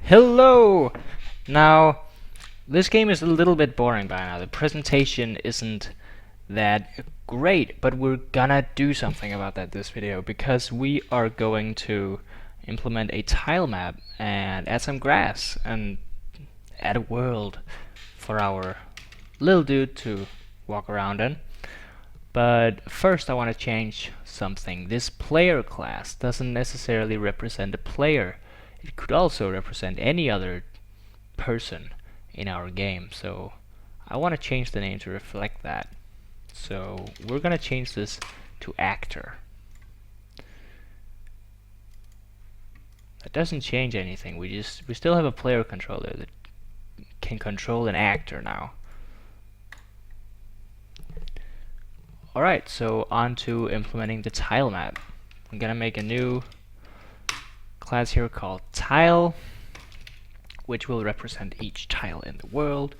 Hello! Now, this game is a little bit boring by now. The presentation isn't that great, but we're gonna do something about that this video because we are going to implement a tile map and add some grass and add a world for our little dude to walk around in. But first I want to change something. This player class doesn't necessarily represent a player. It could also represent any other person in our game. So I want to change the name to reflect that. So we're gonna change this to actor. That doesn't change anything. We still have a player controller that can control an actor now. Alright, so on to implementing the tile map. I'm gonna make a new class here called tile, which will represent each tile in the world.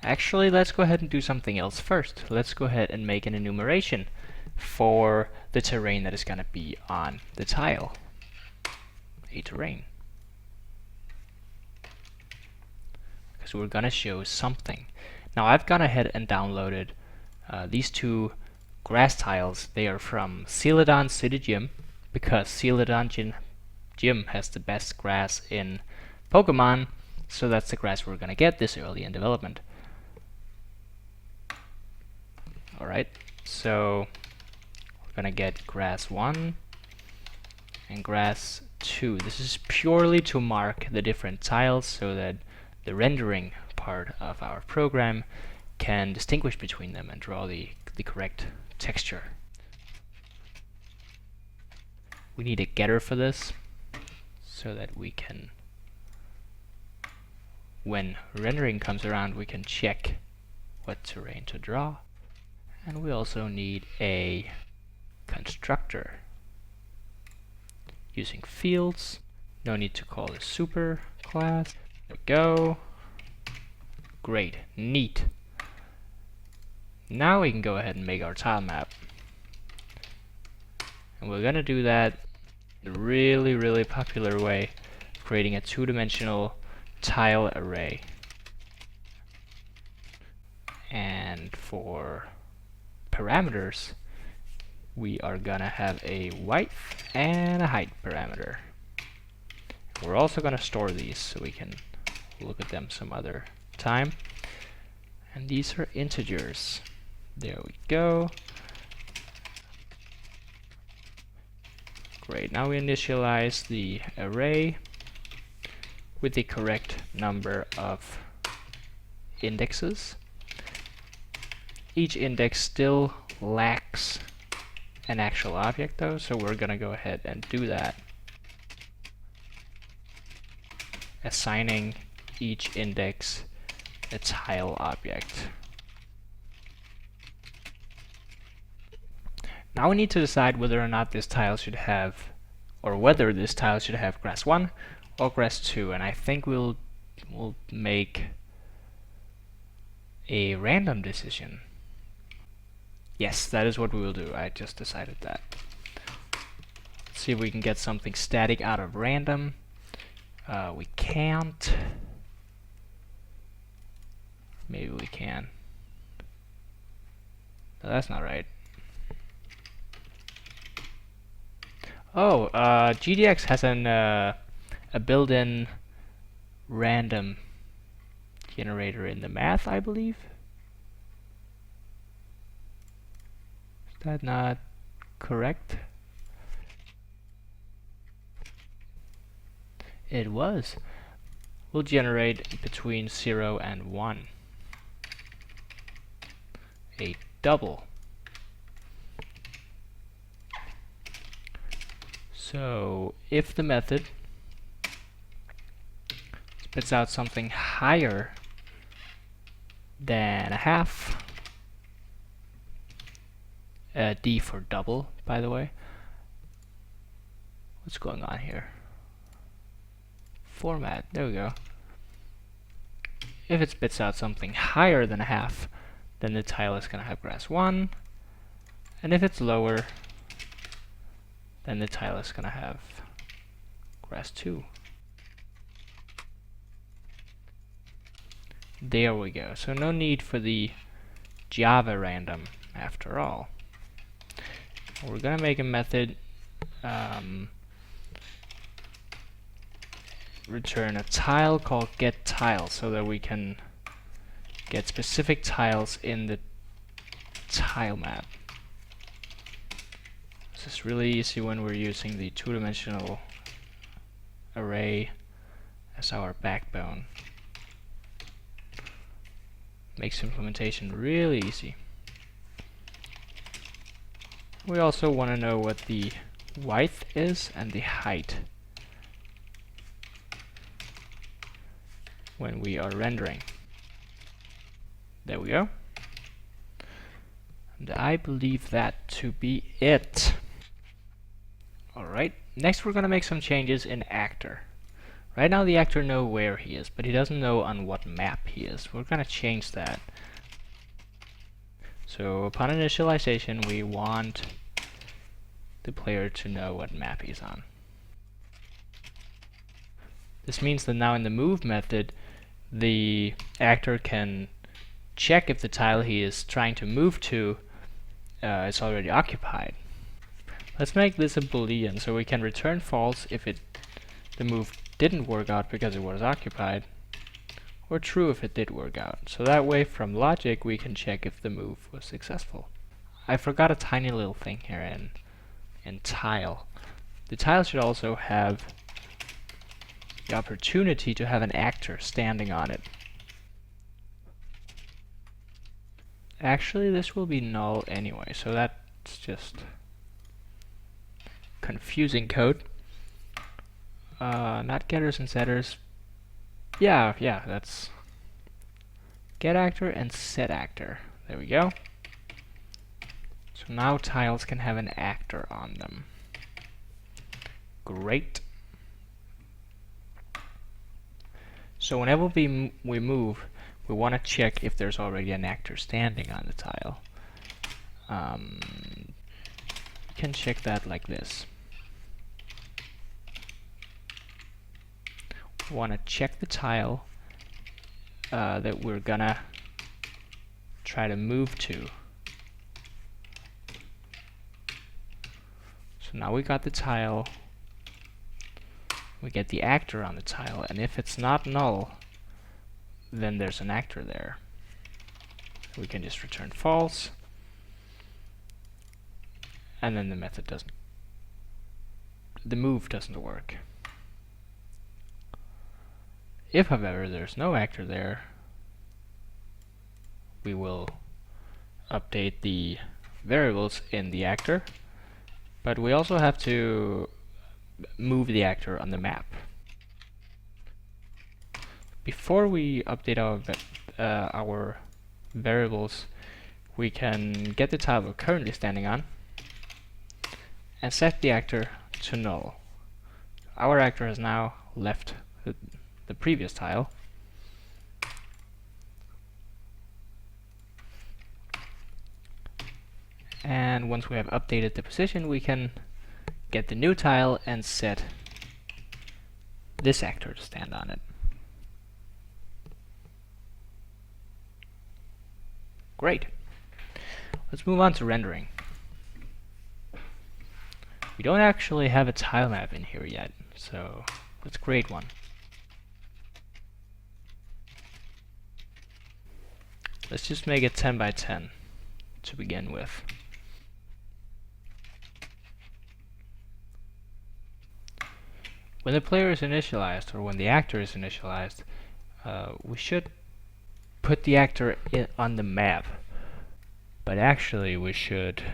Actually, let's go ahead and do something else first. Let's go ahead and make an enumeration for the terrain that is gonna be on the tile. A terrain. Because we're gonna show something. Now I've gone ahead and downloaded these two grass tiles. They are from Celadon City Gym, because Celadon Gym has the best grass in Pokemon, so that's the grass we're gonna get this early in development. Alright, so we're gonna get grass 1 and grass 2. This is purely to mark the different tiles so that the rendering part of our program can distinguish between them and draw the correct texture. We need a getter for this so that we can, when rendering comes around, we can check what terrain to draw. And we also need a constructor using fields. No need to call a super class. There we go. Great, neat. Now we can go ahead and make our tile map. And we're gonna do that in a really popular way, creating a two-dimensional tile array. And for parameters, we are gonna have a width and a height parameter. We're also gonna store these so we can look at them some other time. And these are integers. There we go. Great, now we initialize the array with the correct number of indexes. Each index still lacks an actual object though, so we're gonna go ahead and do that, assigning each index a tile object. Now we need to decide whether or not this tile should have, or whether this tile should have grass 1 or grass 2, and I think we'll make a random decision. Yes, that is what we will do. I just decided that. Let's see if we can get something static out of random. We can't. Maybe we can. No, that's not right. Oh, GDX has a built-in random generator in the math, I believe. Is that not correct? It was. We'll generate between 0 and 1. A double. So if the method spits out something higher than a half, D for double, by the way. What's going on here? Format, there we go. If it spits out something higher than a half, then the tile is going to have grass 1, and if it's lower, then the tile is going to have grass 2. There we go. So no need for the Java random after all. We're gonna make a method return a tile called getTile so that we can get specific tiles in the TileMap. This is really easy when we're using the two-dimensional array as our backbone. Makes implementation really easy. We also want to know what the width is and the height when we are rendering. There we go. And I believe that to be it. Alright, next we're going to make some changes in actor. Right now the actor knows where he is, but he doesn't know on what map he is. We're going to change that. So upon initialization we want the player to know what map he's on. This means that now in the move method the actor can check if the tile he is trying to move to is already occupied. Let's make this a boolean so we can return false if the move didn't work out because it was occupied, or true if it did work out. So that way from logic we can check if the move was successful. I forgot a tiny little thing here in tile. The tile should also have the opportunity to have an actor standing on it. Actually this will be null anyway, so that's just confusing code. Not getters and setters. Yeah, that's get actor and set actor. There we go. So now tiles can have an actor on them. Great. So whenever we move, we want to check if there's already an actor standing on the tile. We can check that like this. We want to check the tile that we're gonna try to move to. So now we got the tile, we get the actor on the tile, and if it's not null, then there's an actor there. We can just return false, and then the method doesn't, the move doesn't work. If, however, there's no actor there, we will update the variables in the actor, but we also have to move the actor on the map. Before we update our variables, we can get the tile we're currently standing on and set the actor to null. Our actor has now left the previous tile. And once we have updated the position, we can get the new tile and set this actor to stand on it. Great. Let's move on to rendering. We don't actually have a tile map in here yet, so let's create one. Let's just make it 10 by 10 to begin with. When the player is initialized, or when the actor is initialized, we should put the actor on the map. But actually we should,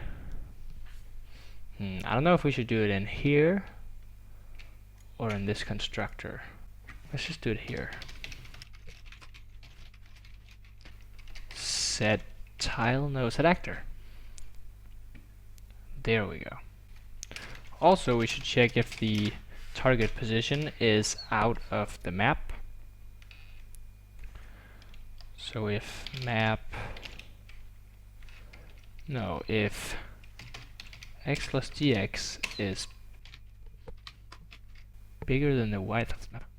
I don't know if we should do it in here or in this constructor. Let's just do it here. Set tile, no, set actor. There we go. Also we should check if the target position is out of the map. So if if x plus dx is bigger than the width of the map,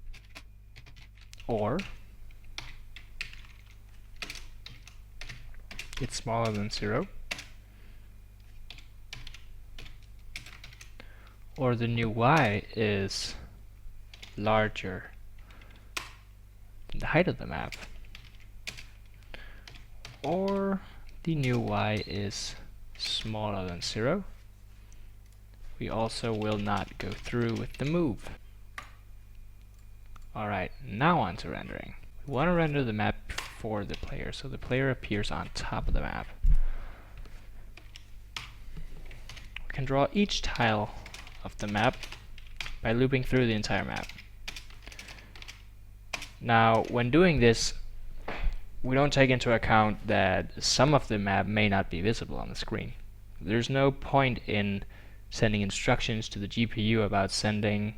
or it's smaller than 0, or the new y is larger than the height of the map, or the new y is smaller than 0. We also will not go through with the move. Alright, now on to rendering. We want to render the map for the player, so the player appears on top of the map. We can draw each tile of the map by looping through the entire map. Now, when doing this, we don't take into account that some of the map may not be visible on the screen. There's no point in sending instructions to the GPU about sending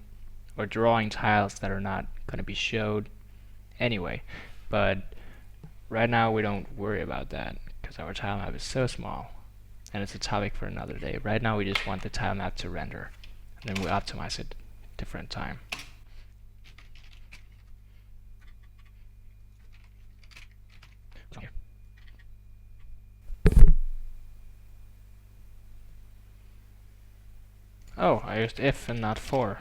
or drawing tiles that are not going to be showed anyway. But right now we don't worry about that because our tile map is so small, and it's a topic for another day. Right now we just want the tile map to render, and then we optimize it different time. Okay. Oh, I used if and not for.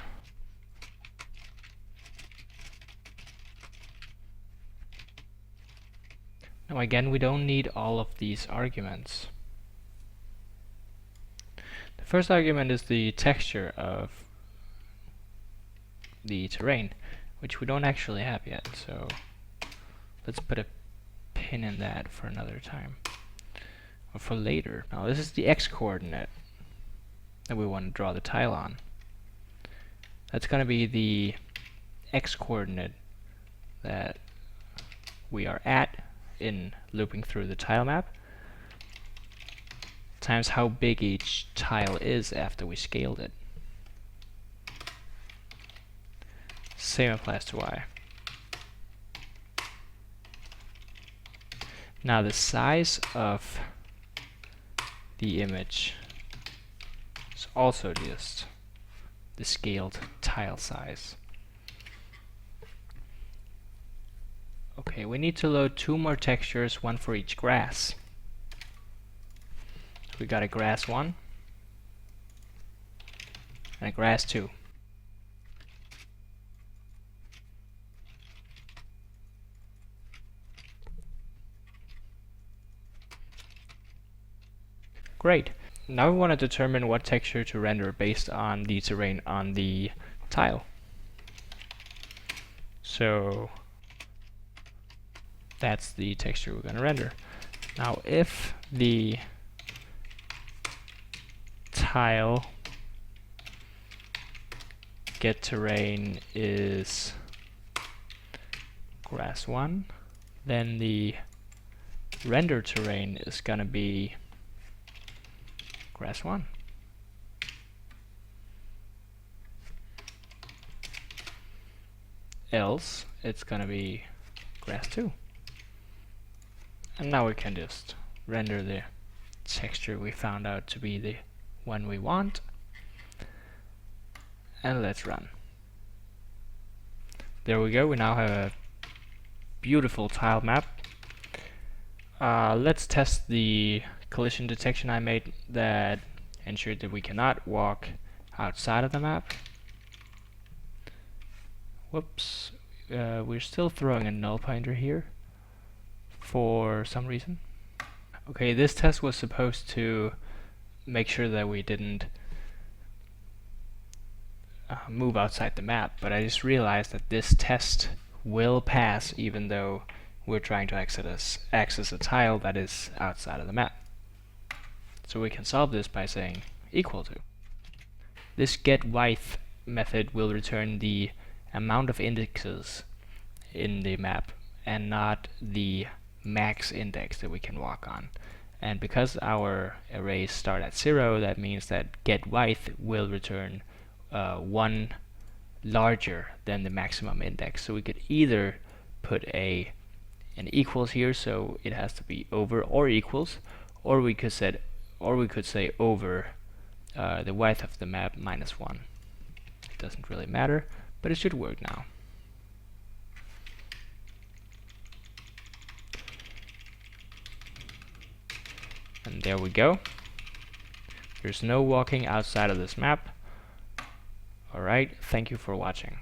Now again, we don't need all of these arguments. The first argument is the texture of the terrain, which we don't actually have yet, so let's put a pin in that for another time, or for later. Now this is the x-coordinate that we want to draw the tile on. That's going to be the x-coordinate that we are at in looping through the tile map, times how big each tile is after we scaled it. Same applies to y. Now the size of the image is also just the scaled tile size. Okay, we need to load 2 more textures, one for each grass. We got a grass 1 and a grass 2. Great. Now we want to determine what texture to render based on the terrain on the tile. So that's the texture we're going to render. Now if the tile get terrain is grass 1, then the render terrain is going to be grass 1. Else it's going to be grass 2. And now we can just render the texture we found out to be the one we want. And let's run. There we go, we now have a beautiful tile map. Let's test the collision detection I made that ensured that we cannot walk outside of the map. Whoops, we're still throwing a null pointer here for some reason. Okay, this test was supposed to make sure that we didn't move outside the map, but I just realized that this test will pass even though we're trying to access a tile that is outside of the map. So we can solve this by saying equal to. This getWidth method will return the amount of indexes in the map and not the max index that we can walk on. And because our arrays start at 0, that means that getWidth will return 1 larger than the maximum index. So we could either put an equals here, so it has to be over or equals, or we could say over the width of the map minus 1. It doesn't really matter, but it should work now. And there we go. There's no walking outside of this map. Alright, thank you for watching.